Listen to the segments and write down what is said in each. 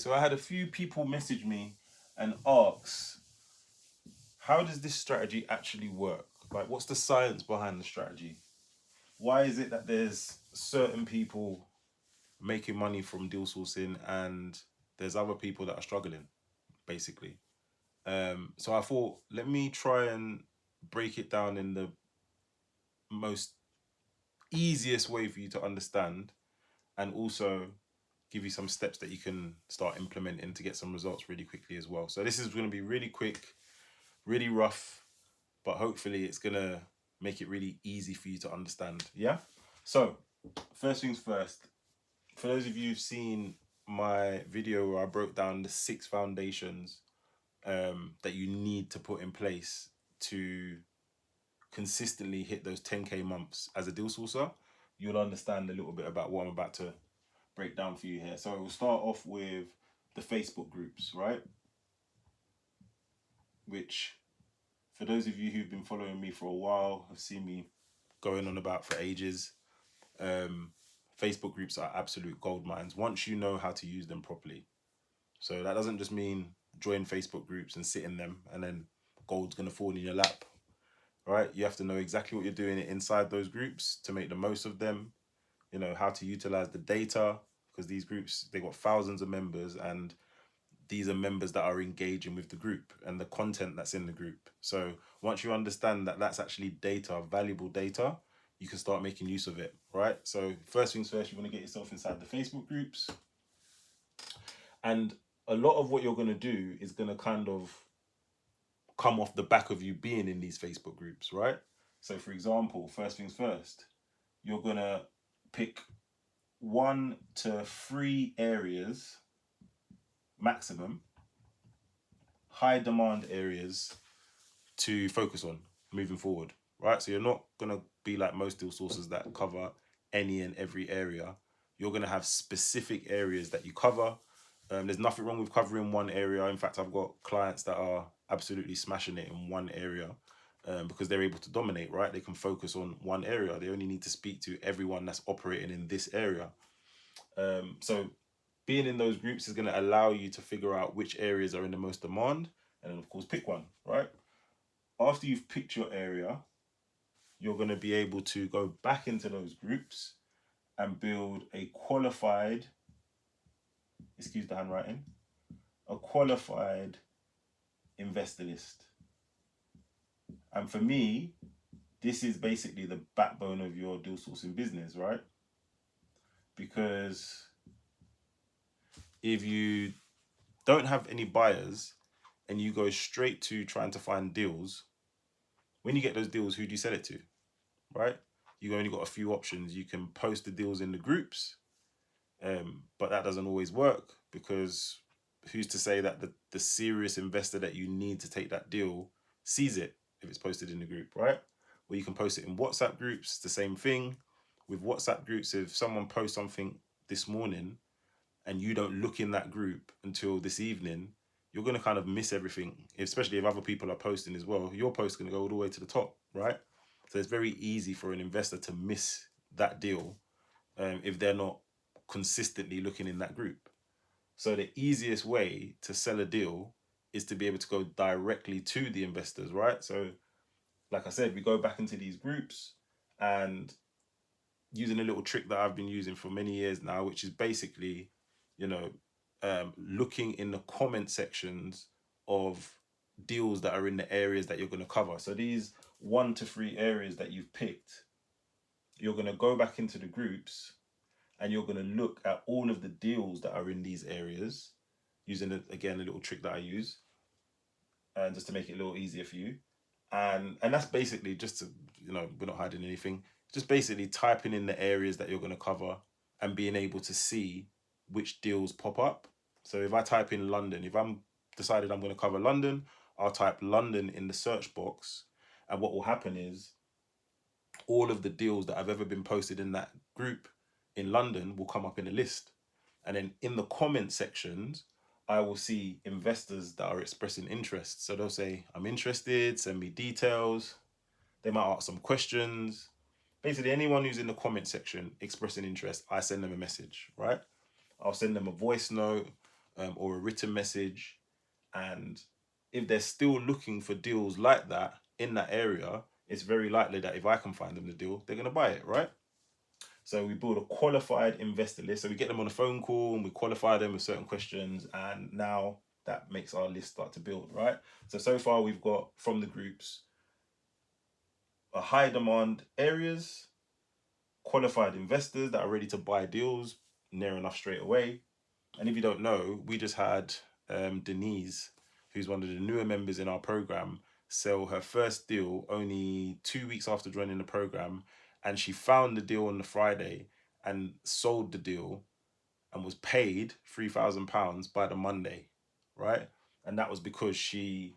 So I had a few people message me and ask, how does this strategy actually work? Like, what's the science behind the strategy? Why is it that there's certain people making money from deal sourcing and there's other people that are struggling, basically? So I thought, let me try and break it down in the most easiest way for you to understand, and also give you some steps that you can start implementing to get some results really quickly as well. So this is going to be really quick, really rough, but hopefully it's going to make it really easy for you to understand. Yeah? So, first things first, for those of you who've seen my video where I broke down the 6 foundations that you need to put in place to consistently hit those 10K months as a deal sourcer, you'll understand a little bit about what I'm about to break down for you here. So we'll start off with the Facebook groups, right? Which, for those of you who've been following me for a while, have seen me going on about for ages. Um, Facebook groups are absolute gold mines once you know how to use them properly. So that doesn't just mean join Facebook groups and sit in them and then gold's gonna fall in your lap, right? You have to know exactly what you're doing inside those groups to make the most of them. You know how to utilize the data, because these groups, they got thousands of members, and these are members that are engaging with the group and the content that's in the group. So once you understand that that's actually data, valuable data, you can start making use of it, right? So first things first, you want to get yourself inside the Facebook groups. And a lot of what you're going to do is going to kind of come off the back of you being in these Facebook groups, right? So for example, first things first, you're going to pick 1 to 3 areas maximum, high demand areas to focus on moving forward, right? So you're not gonna be like most deal sources that cover any and every area. You're gonna have specific areas that you cover. There's nothing wrong with covering one area. In fact, I've got clients that are absolutely smashing it in one area because they're able to dominate, right? They can focus on one area. They only need to speak to everyone that's operating in this area. So being in those groups is going to allow you to figure out which areas are in the most demand, and then of course pick one, right? After you've picked your area, you're going to be able to go back into those groups and build a qualified, excuse the handwriting, a qualified investor list. And for me, this is basically the backbone of your deal sourcing business, right? Because if you don't have any buyers and you go straight to trying to find deals, when you get those deals, who do you sell it to, right? You've only got a few options. You can post the deals in the groups, but that doesn't always work, because who's to say that the serious investor that you need to take that deal sees it if it's posted in the group, right? Or you can post it in WhatsApp groups, the same thing. With WhatsApp groups, if someone posts something this morning and you don't look in that group until this evening, you're going to kind of miss everything, especially if other people are posting as well. Your post is going to go all the way to the top, right? So it's very easy for an investor to miss that deal if they're not consistently looking in that group. So the easiest way to sell a deal is to be able to go directly to the investors, right? So like I said, we go back into these groups and using a little trick that I've been using for many years now, which is basically, you know, looking in the comment sections of deals that are in the areas that you're going to cover. So these 1 to 3 areas that you've picked, you're going to go back into the groups and you're going to look at all of the deals that are in these areas, using again a little trick that I use, and just to make it a little easier for you. And that's basically just to, we're not hiding anything. Just basically typing in the areas that you're going to cover and being able to see which deals pop up. So if I type in London, if I'm decided I'm going to cover London, I'll type London in the search box, and what will happen is all of the deals that have ever been posted in that group in London will come up in a list. And then in the comment sections, I will see investors that are expressing interest. So they'll say, I'm interested, send me details. They might ask some questions. Basically, anyone who's in the comment section expressing interest, I send them a message, right? I'll send them a voice note. or a written message. And if they're still looking for deals like that in that area, it's very likely that if I can find them the deal, they're going to buy it, right? So we build a qualified investor list. So we get them on a phone call and we qualify them with certain questions. And now that makes our list start to build, right? So far we've got from the groups a high demand areas, qualified investors that are ready to buy deals near enough straight away. And if you don't know, we just had Denise, who's one of the newer members in our program, sell her first deal only 2 weeks after joining the program. And she found the deal on the Friday and sold the deal and was paid £3,000 by the Monday, right? And that was because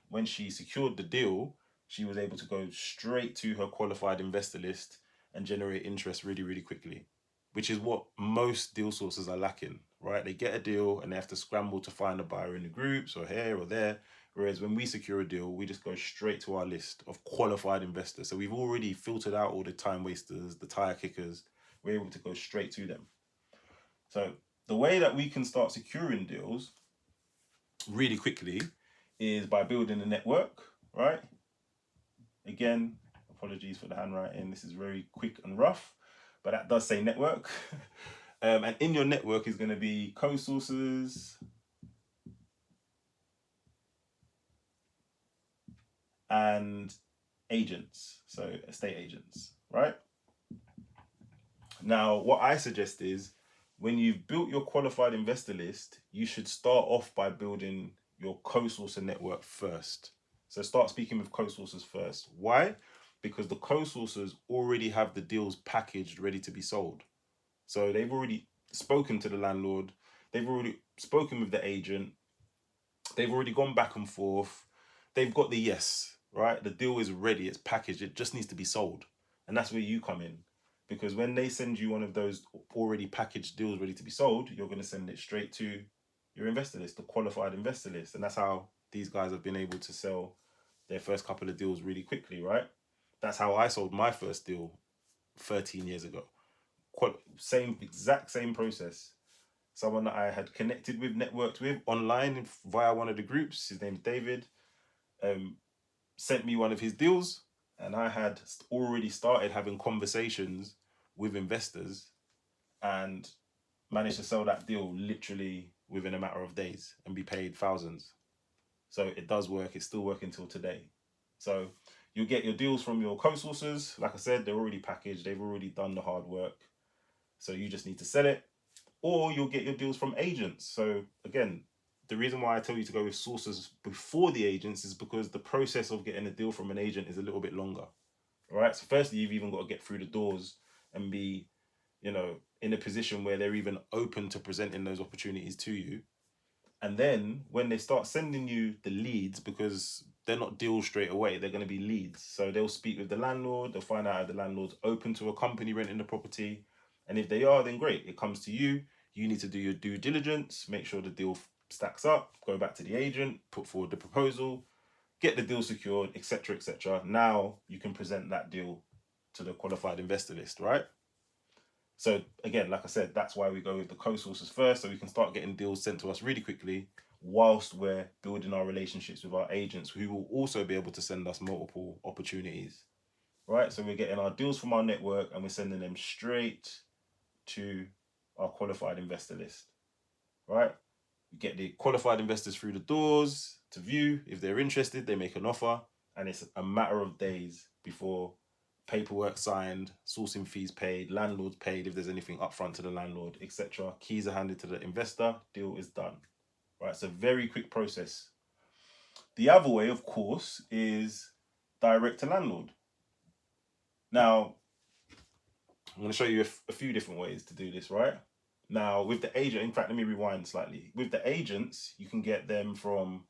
when she secured the deal, she was able to go straight to her qualified investor list and generate interest really, really quickly, which is what most deal sources are lacking, right? They get a deal and they have to scramble to find a buyer in the groups or here or there. Whereas when we secure a deal, we just go straight to our list of qualified investors. So we've already filtered out all the time wasters, the tire kickers. We're able to go straight to them. So the way that we can start securing deals really quickly is by building a network, right? Again, apologies for the handwriting. This is very quick and rough, but that does say network. And in your network is going to be co-sources and agents, so estate agents, right? Now, what I suggest is when you've built your qualified investor list, you should start off by building your co-sourcer network first. So start speaking with co-sourcers first. Why? Because the co-sourcers already have the deals packaged, ready to be sold. So they've already spoken to the landlord, they've already spoken with the agent, they've already gone back and forth, they've got the yes, right? The deal is ready, it's packaged, it just needs to be sold. And that's where you come in. Because when they send you one of those already packaged deals ready to be sold, you're going to send it straight to your investor list, the qualified investor list. And that's how these guys have been able to sell their first couple of deals really quickly, right? That's how I sold my first deal 13 years ago. Exact same process. Someone that I had connected with, networked with online via one of the groups, his name's David, sent me one of his deals, and I had already started having conversations with investors and managed to sell that deal literally within a matter of days and be paid thousands. So it does work. It's still working till today. So you'll get your deals from your co-sourcers. Like I said, they're already packaged. They've already done the hard work. So you just need to sell it. Or you'll get your deals from agents. So again, the reason why I tell you to go with sources before the agents is because the process of getting a deal from an agent is a little bit longer. All right. So firstly, you've even got to get through the doors and be, in a position where they're even open to presenting those opportunities to you. And then when they start sending you the leads, because they're not deals straight away, they're going to be leads. So they'll speak with the landlord, they'll find out if the landlord's open to a company renting the property. And if they are, then great, it comes to you. You need to do your due diligence, make sure the deal stacks up, go back to the agent, put forward the proposal, get the deal secured, etc., etc. Now you can present that deal to the qualified investor list, right? So again, like I said, that's why we go with the co-sources first, so we can start getting deals sent to us really quickly whilst we're building our relationships with our agents, who will also be able to send us multiple opportunities, right? So we're getting our deals from our network and we're sending them straight to our qualified investor list, right? We get the qualified investors through the doors to view. If they're interested, they make an offer, and it's a matter of days before paperwork signed, sourcing fees paid, landlords paid if there's anything upfront to the landlord, etc. Keys are handed to the investor, deal is done. Right, it's a very quick process. The other way, of course, is direct to landlord. Now, I'm going to show you a few different ways to do this, right? Now, with the agent, in fact, let me rewind slightly. With the agents, you can get them from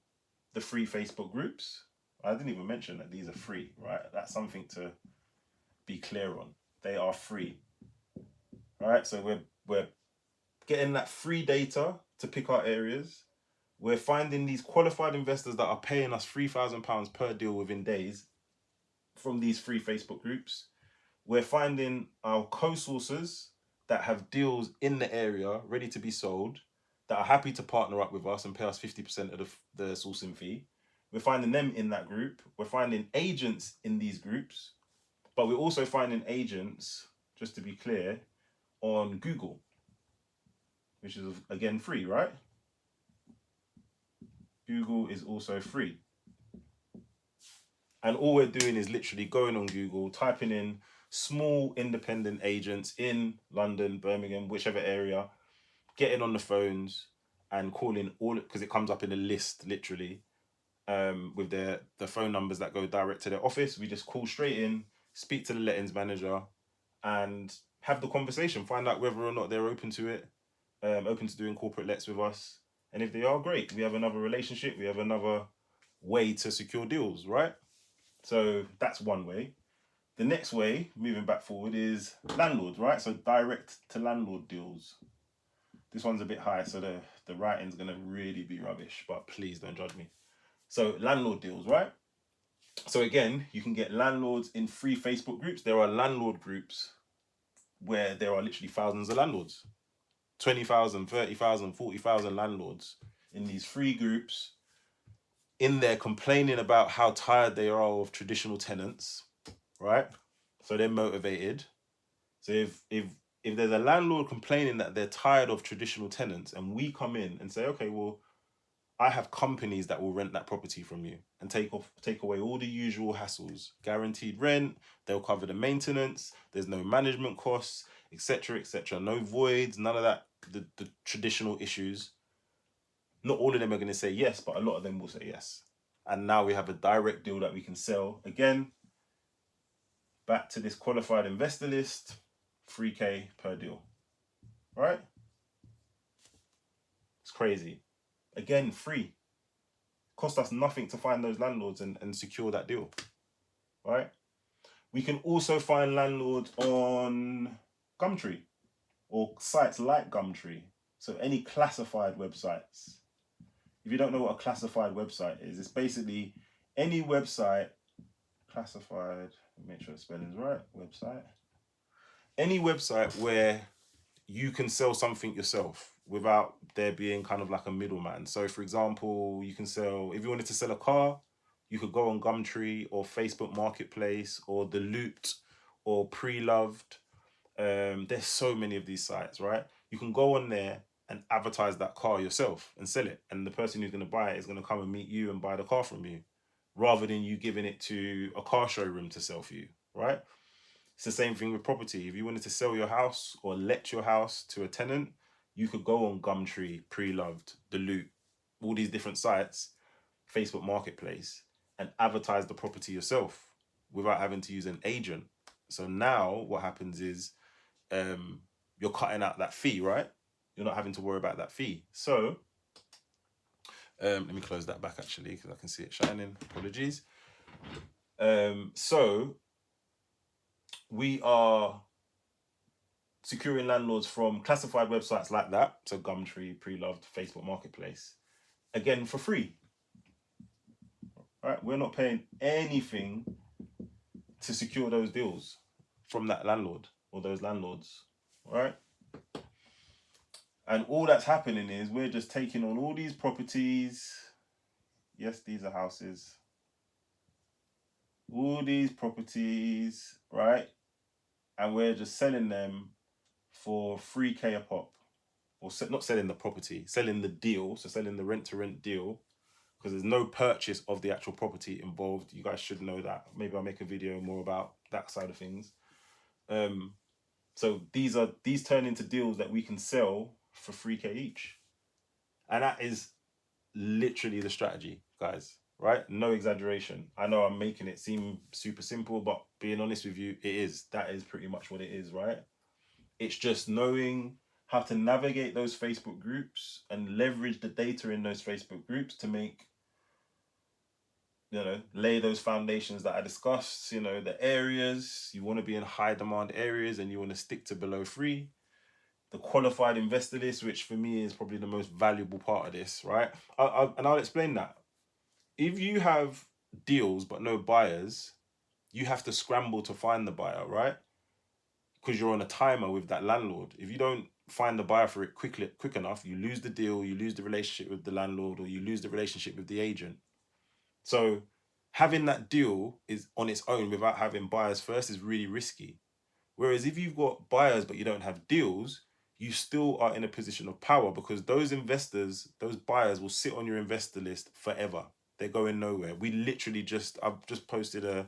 the free Facebook groups. I didn't even mention that these are free, right? That's something to be clear on. They are free. All right, so we're getting that free data to pick our areas. We're finding these qualified investors that are paying us £3,000 per deal within days from these free Facebook groups. We're finding our co-sourcers that have deals in the area ready to be sold. that are happy to partner up with us and pay us 50% of the sourcing fee. We're finding them in that group. We're finding agents in these groups, but we're also finding agents, just to be clear, on Google, which is again free, right? Google is also free. And all we're doing is literally going on Google, typing in small independent agents in London, Birmingham, whichever area, getting on the phones and calling all, because it comes up in a list literally, with the phone numbers that go direct to their office. We just call straight in, speak to the lettings manager, and have the conversation. Find out whether or not they're open to it, open to doing corporate lets with us. And if they are, great. We have another relationship. We have another way to secure deals, right? So that's one way. The next way, moving back forward, is landlords, right? So direct to landlord deals. This one's a bit high, so the writing's gonna really be rubbish, but please don't judge me. So landlord deals, right? So again, you can get landlords in free Facebook groups. There are landlord groups where there are literally thousands of landlords. 20,000, 30,000, 40,000 landlords in these free groups, in there complaining about how tired they are of traditional tenants, right? So they're motivated. So if there's a landlord complaining that they're tired of traditional tenants, and we come in and say, okay, well, I have companies that will rent that property from you and take away all the usual hassles. Guaranteed rent, they'll cover the maintenance, there's no management costs, etc., etc. No voids, none of that, the traditional issues. Not all of them are going to say yes, but a lot of them will say yes. And now we have a direct deal that we can sell. Again, back to this qualified investor list, 3K per deal, right? It's crazy. Again, free. Cost us nothing to find those landlords and secure that deal, right? We can also find landlords on Gumtree or sites like Gumtree. So any classified websites. If you don't know what a classified website is, it's basically any website, classified, make sure the spelling's right, website. Any website where you can sell something yourself without there being kind of like a middleman. So for example, you can sell, if you wanted to sell a car, you could go on Gumtree or Facebook Marketplace or The Loot or Pre-Loved. There's so many of these sites, right? You can go on there and advertise that car yourself and sell it. And the person who's going to buy it is going to come and meet you and buy the car from you, rather than you giving it to a car showroom to sell for you, right? It's the same thing with property. If you wanted to sell your house or let your house to a tenant, you could go on Gumtree, Pre-Loved, The Loot, all these different sites, Facebook Marketplace, and advertise the property yourself without having to use an agent. So now what happens is you're cutting out that fee, right? You're not having to worry about that fee. So let me close that back actually, because I can see it shining. Apologies. So we are securing landlords from classified websites like that, so Gumtree, Pre-Loved, Facebook Marketplace, again for free. Right? We're not paying anything to secure those deals from that landlord or those landlords, right? And all that's happening is we're just taking on all these properties. Yes, these are houses. All these properties, right? And we're just selling them for 3K a pop. Or not selling the property, selling the deal. So selling the rent-to-rent deal, because there's no purchase of the actual property involved. You guys should know that. Maybe I'll make a video more about that side of things. So these turn into deals that we can sell for 3K each. And that is literally the strategy, guys, right? No exaggeration. I know I'm making it seem super simple, but being honest with you, it is. That is pretty much what it is, right? It's just knowing how to navigate those Facebook groups and leverage the data in those Facebook groups to make, lay those foundations that I discussed, the areas. You want to be in high demand areas and you want to stick to below 3. The qualified investor list, which for me is probably the most valuable part of this, right? I'll explain that. If you have deals but no buyers, you have to scramble to find the buyer, right? Because you're on a timer with that landlord. If you don't find the buyer for it quick enough, you lose the deal, you lose the relationship with the landlord, or you lose the relationship with the agent. So having that deal is on its own without having buyers first is really risky. Whereas if you've got buyers but you don't have deals, you still are in a position of power, because those investors, those buyers will sit on your investor list forever. They're going nowhere. I've just posted a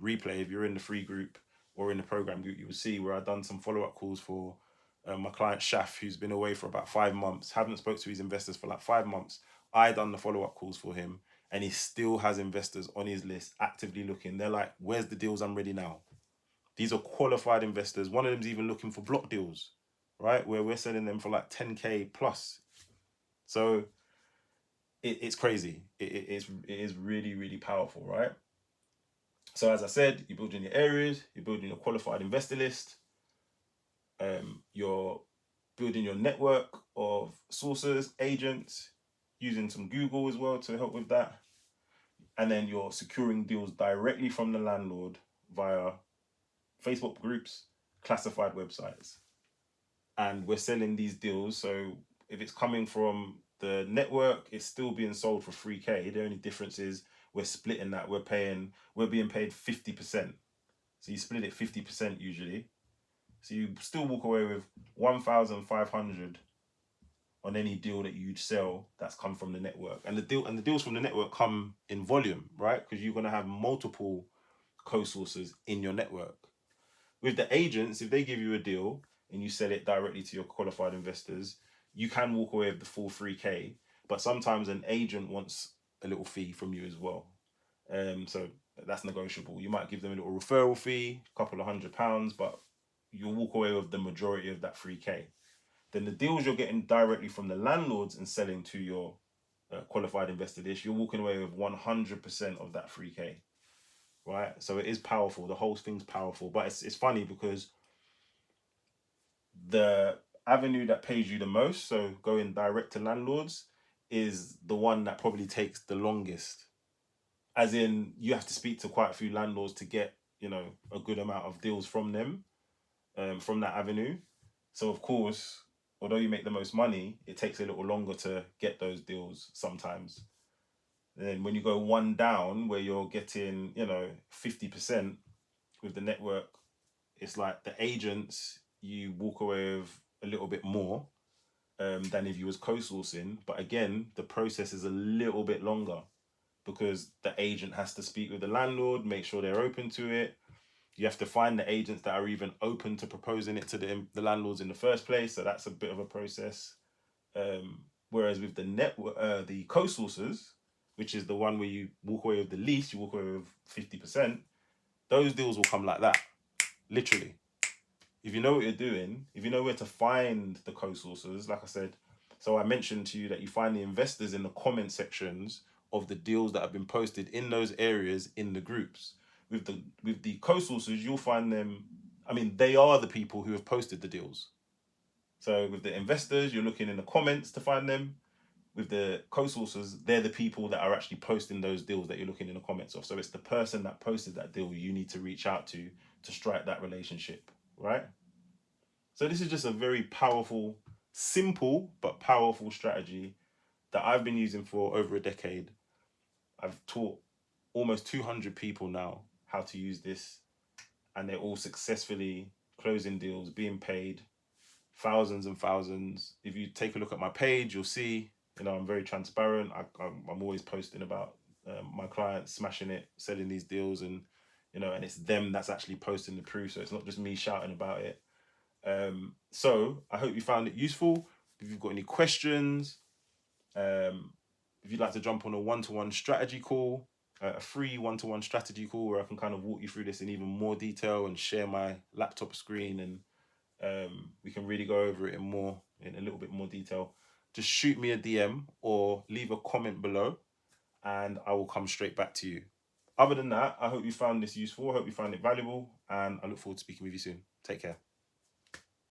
replay. If you're in the free group or in the program group, you will see where I've done some follow-up calls for my client Shaf, who's been away for about 5 months, haven't spoke to his investors for like 5 months. I done the follow-up calls for him, and he still has investors on his list actively looking. They're like, where's the deals? I'm ready now. These are qualified investors. One of them's even looking for block deals, right? Where we're selling them for like 10K plus. So it's crazy. It is really, really powerful, right? So as I said, you're building your areas, you're building your qualified investor list, you're building your network of sources, agents, using some Google as well to help with that. And then you're securing deals directly from the landlord via Facebook groups, classified websites. And we're selling these deals. So if it's coming from the network, it's still being sold for 3K. The only difference is we're splitting that. We're being paid 50%. So you split it 50% usually. So you still walk away with 1,500 on any deal that you'd sell that's come from the network. And the deals from the network come in volume, right? Because you're gonna have multiple co-sources in your network. With the agents, if they give you a deal and you sell it directly to your qualified investors, you can walk away with the full 3K. But sometimes an agent wants a little fee from you as well. So that's negotiable. You might give them a little referral fee, a couple of £100, but you'll walk away with the majority of that 3K. Then the deals you're getting directly from the landlords and selling to your qualified investor list, you're walking away with 100% of that 3K. Right? So it is powerful. The whole thing's powerful. But it's funny because the avenue that pays you the most, so going direct to landlords, is the one that probably takes the longest. As in, you have to speak to quite a few landlords to get, a good amount of deals from them, from that avenue. So of course, although you make the most money, it takes a little longer to get those deals sometimes. And then when you go one down, where you're getting, 50% with the network, it's like the agents, you walk away with a little bit more than if you was co-sourcing. But again, the process is a little bit longer because the agent has to speak with the landlord, make sure they're open to it. You have to find the agents that are even open to proposing it to the landlords in the first place. So that's a bit of a process. Whereas with the network, the co-sources, which is the one where you walk away with the least, you walk away with 50%, those deals will come like that, literally. If you know what you're doing, if you know where to find the co-sources, like I said, so I mentioned to you that you find the investors in the comment sections of the deals that have been posted in those areas in the groups. With the co-sources, you'll find them. I mean, they are the people who have posted the deals. So with the investors, you're looking in the comments to find them. With the co-sources, they're the people that are actually posting those deals that you're looking in the comments of. So it's the person that posted that deal you need to reach out to strike that relationship, right? So this is just a very powerful, simple but powerful strategy that I've been using for over a decade. I've taught almost 200 people now how to use this, and they're all successfully closing deals, being paid thousands and thousands. If you take a look at my page, you'll see, I'm very transparent. I'm always posting about my clients smashing it, selling these deals, and and it's them that's actually posting the proof. So it's not just me shouting about it. So I hope you found it useful. If you've got any questions, if you'd like to jump on a one-to-one strategy call, a free one-to-one strategy call where I can kind of walk you through this in even more detail and share my laptop screen, and we can really go over it in a little bit more detail, just shoot me a DM or leave a comment below and I will come straight back to you. Other than that, I hope you found this useful. I hope you found it valuable, and I look forward to speaking with you soon. Take care.